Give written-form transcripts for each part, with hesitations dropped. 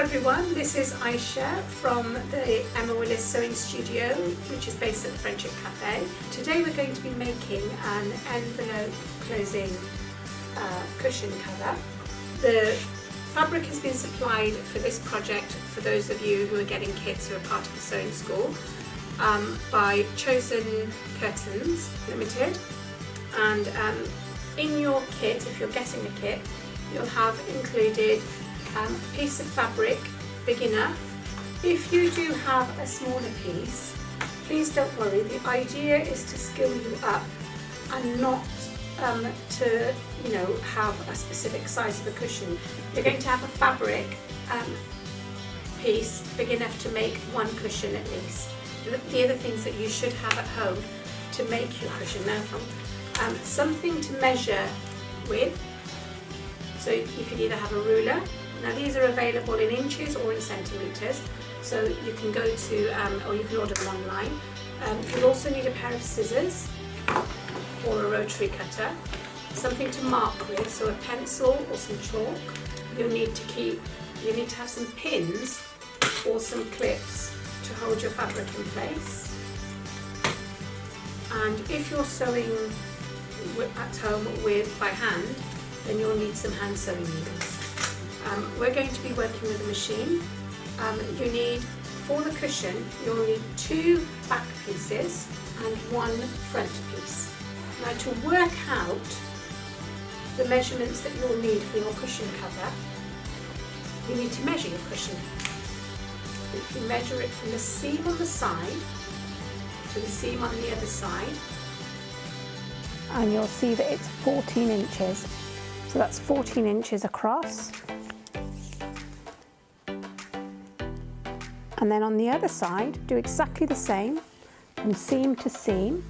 everyone, this is Aysha from the Emma Willis Sewing Studio, which is based at the Friendship Cafe. Today we're going to be making an envelope closing cushion cover. The fabric has been supplied for this project for those of you who are getting kits who are part of the sewing school by Chosen Curtains Limited, and in your kit, if you're getting a kit, you'll have included a piece of fabric big enough. If you do have a smaller piece, please don't worry. The idea is to skill you up and not to have a specific size of a cushion. You're going to have a fabric piece big enough to make one cushion at least. The other things that you should have at home to make your cushion. Now, something to measure with. So you can either have a ruler. Now these are available in inches or in centimetres, so you can go to, or you can order them online. You'll also need a pair of scissors or a rotary cutter, something to mark with, so a pencil or some chalk. You'll need to have some pins or some clips to hold your fabric in place. And if you're sewing at home by hand, then you'll need some hand sewing needles. We're going to be working with a machine. For the cushion, you'll need 2 back pieces and 1 front piece. Now, to work out the measurements that you'll need for your cushion cover, you need to measure your cushion. You can measure it from the seam on the side to the seam on the other side, and you'll see that it's 14 inches. So that's 14 inches across. And then on the other side, do exactly the same from seam to seam,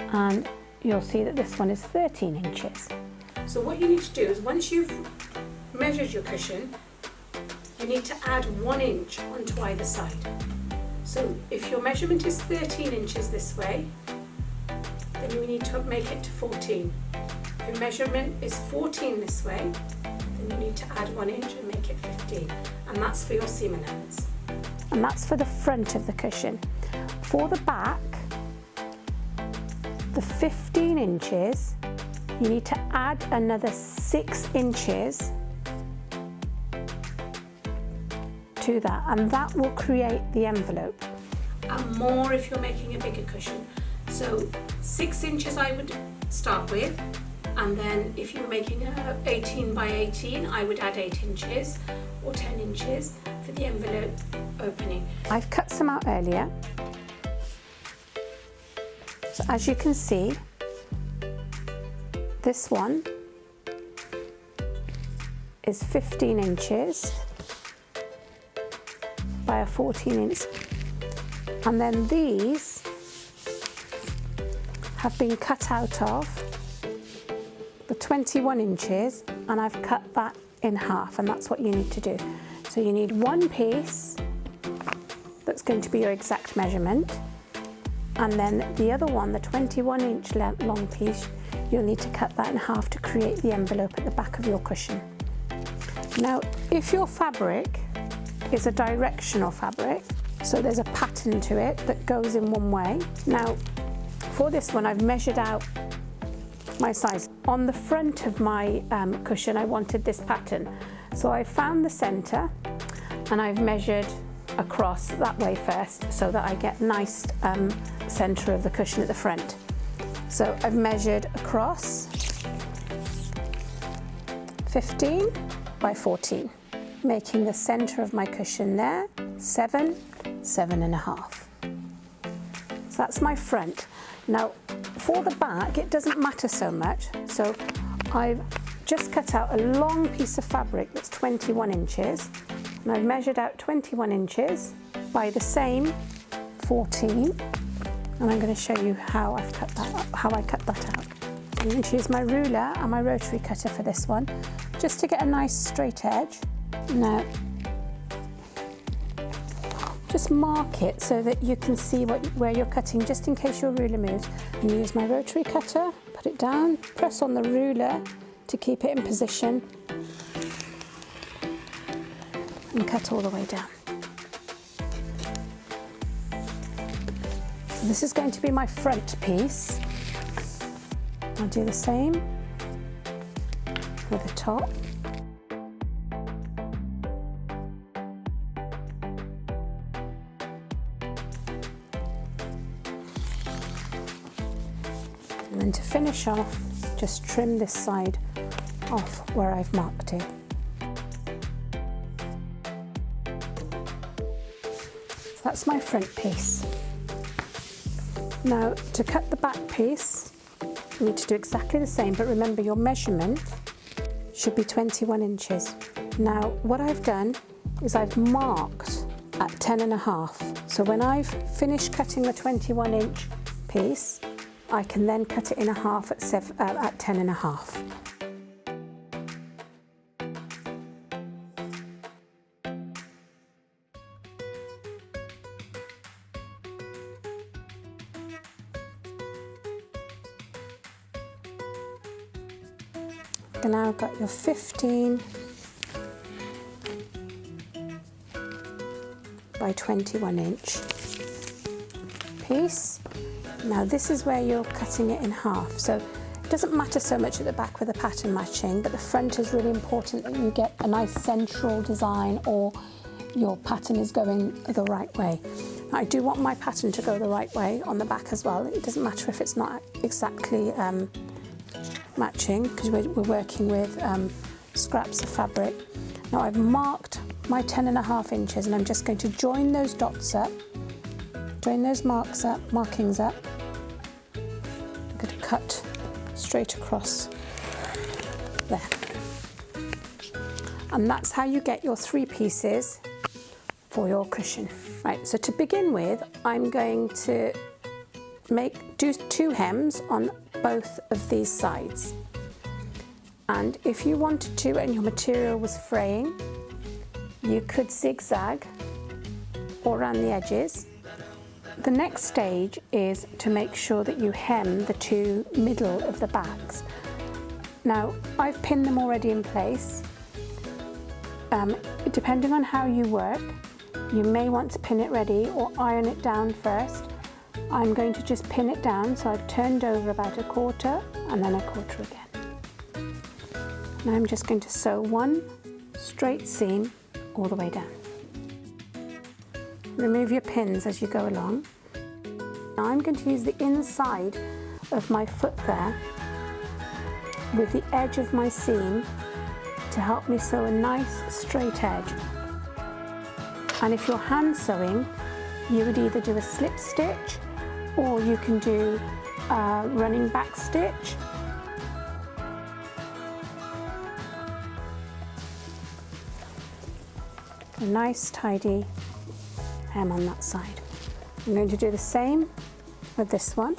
and you'll see that this one is 13 inches. So what you need to do is, once you've measured your cushion, you need to add 1 inch onto either side. So if your measurement is 13 inches this way, then you need to make it to 14. If your measurement is 14 this way, then you need to add 1 inch and make it 15. And that's for your seam allowance. And that's for the front of the cushion. For the back, the 15 inches, you need to add another 6 inches to that, and that will create the envelope. And more if you're making a bigger cushion. So 6 inches I would start with, and then if you were making a 18 by 18, I would add 8 inches or 10 inches for the envelope opening. I've cut some out earlier. So as you can see, this one is 15 inches by a 14 inch. And then these have been cut out of the 21 inches, and I've cut that in half, and that's what you need to do. So you need 1 piece that's going to be your exact measurement, and then the other one, the 21 inch long piece, you'll need to cut that in half to create the envelope at the back of your cushion. Now, if your fabric is a directional fabric, so there's a pattern to it that goes in one way. Now, for this one, I've measured out my size. On the front of my cushion, I wanted this pattern. So I found the center, and I've measured across that way first, so that I get nice center of the cushion at the front. So I've measured across 15 by 14, making the center of my cushion there 7, 7.5. So that's my front. Now, for the back, it doesn't matter so much. So I've just cut out a long piece of fabric that's 21 inches, and I've measured out 21 inches by the same 14, and I'm going to show you how I cut that out. I'm going to use my ruler and my rotary cutter for this one, just to get a nice straight edge. Now, just mark it so that you can see where you're cutting, just in case your ruler moves. And use my rotary cutter, put it down, press on the ruler to keep it in position. and cut all the way down. So this is going to be my front piece. I'll do the same with the top. And then to finish off, just trim this side off where I've marked it. So that's my front piece. Now to cut the back piece, you need to do exactly the same, but remember your measurement should be 21 inches. Now what I've done is I've marked at 10.5. So when I've finished cutting the 21-inch piece, I can then cut it in half at 10.5. And now I've got your 15 by 21 inch piece. Now this is where you're cutting it in half, so it doesn't matter so much at the back with the pattern matching, but the front is really important that you get a nice central design or your pattern is going the right way. I do want my pattern to go the right way on the back as well. It doesn't matter if it's not exactly matching, because we're working with scraps of fabric. Now I've marked my 10.5 inches and I'm just going to join those dots up, join those markings up. I'm going to cut straight across there. And that's how you get your 3 pieces for your cushion. Right, so to begin with, I'm going to do 2 hems on both of these sides. And if you wanted to and your material was fraying, you could zigzag or around the edges. The next stage is to make sure that you hem the 2 middle of the backs. Now, I've pinned them already in place. Depending on how you work, you may want to pin it ready or iron it down first. I'm going to just pin it down, so I've turned over about 1/4 and then 1/4 again. Now I'm just going to sew 1 straight seam all the way down. Remove your pins as you go along. Now I'm going to use the inside of my foot there with the edge of my seam to help me sew a nice straight edge. And if you're hand sewing, you would either do a slip stitch or you can do a running back stitch. A nice tidy hem on that side. I'm going to do the same with this one.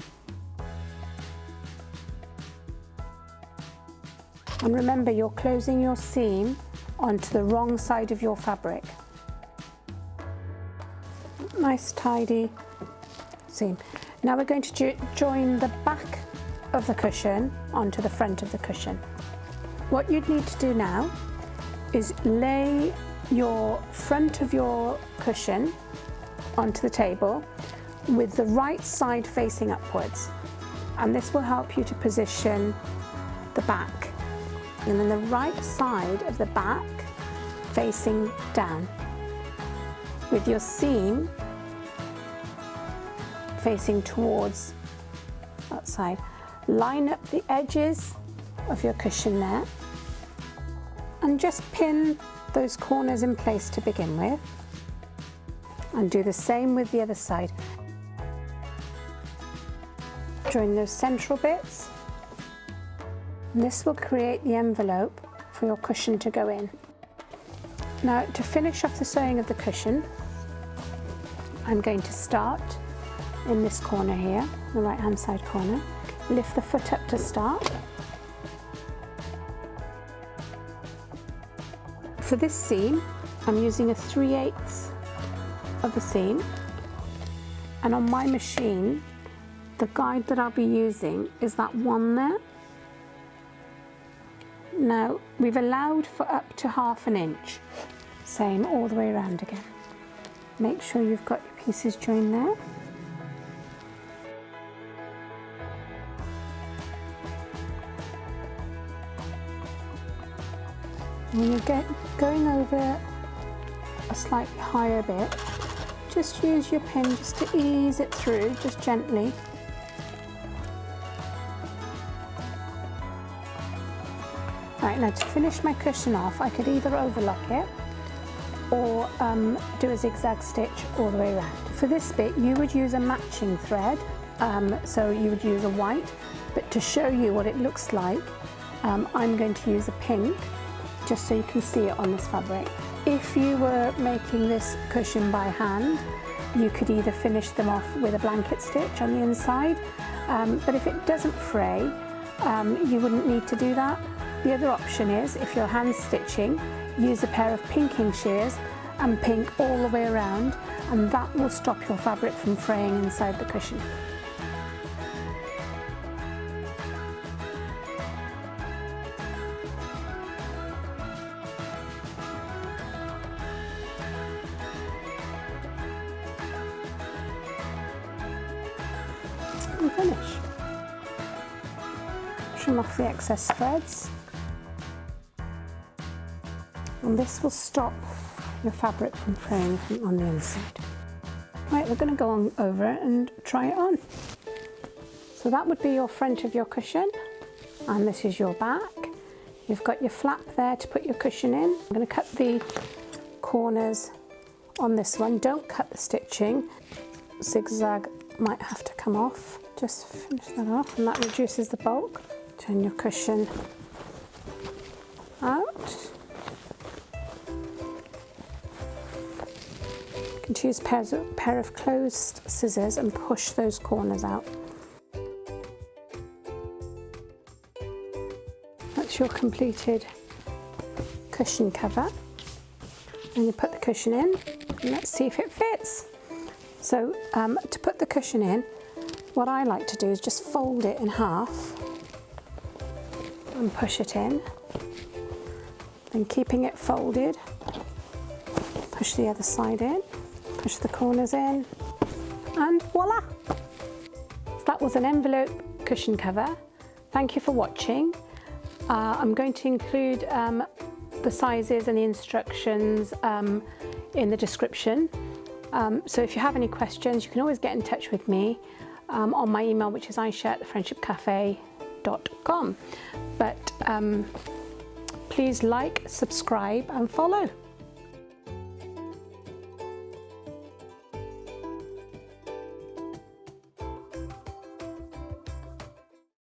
And remember, you're closing your seam onto the wrong side of your fabric. Nice tidy seam. Now we're going to join the back of the cushion onto the front of the cushion. What you'd need to do now is lay your front of your cushion onto the table with the right side facing upwards, and this will help you to position the back, and then the right side of the back facing down with your seam facing towards that side. Line up the edges of your cushion there and just pin those corners in place to begin with, and do the same with the other side. Join those central bits, and this will create the envelope for your cushion to go in. Now, to finish off the sewing of the cushion, I'm going to start in this corner here, the right hand side corner. Lift the foot up to start. For this seam, I'm using a 3/8 of the seam, and on my machine, the guide that I'll be using is that one there. Now, we've allowed for up to 1/2 inch, Same all the way around again. Make sure you've got your pieces joined there. When you get going over a slightly higher bit, just use your pin just to ease it through, just gently. Right, now to finish my cushion off, I could either overlock it or do a zigzag stitch all the way around. For this bit, you would use a matching thread, so you would use a white, but to show you what it looks like, I'm going to use a pink, just so you can see it on this fabric. If you were making this cushion by hand, you could either finish them off with a blanket stitch on the inside, but if it doesn't fray, you wouldn't need to do that. The other option is, if you're hand stitching, use a pair of pinking shears and pink all the way around, and that will stop your fabric from fraying inside the cushion. And finish. Trim off the excess threads, and this will stop your fabric from fraying on the inside. Right, we're going to go on over it and try it on. So that would be your front of your cushion, and this is your back. You've got your flap there to put your cushion in. I'm going to cut the corners on this one. Don't cut the stitching. Zigzag might have to come off. Just finish that off, and that reduces the bulk. Turn your cushion out. You can choose a pair of closed scissors and push those corners out. That's your completed cushion cover. And you put the cushion in, and let's see if it fits. So to put the cushion in, what I like to do is just fold it in half and push it in. Then keeping it folded, push the other side in, push the corners in, and voila! So that was an envelope cushion cover. Thank you for watching. I'm going to include the sizes and the instructions in the description. So if you have any questions, you can always get in touch with me on my email, which is aysha@thefriendshipcafe.com. But please like, subscribe and follow.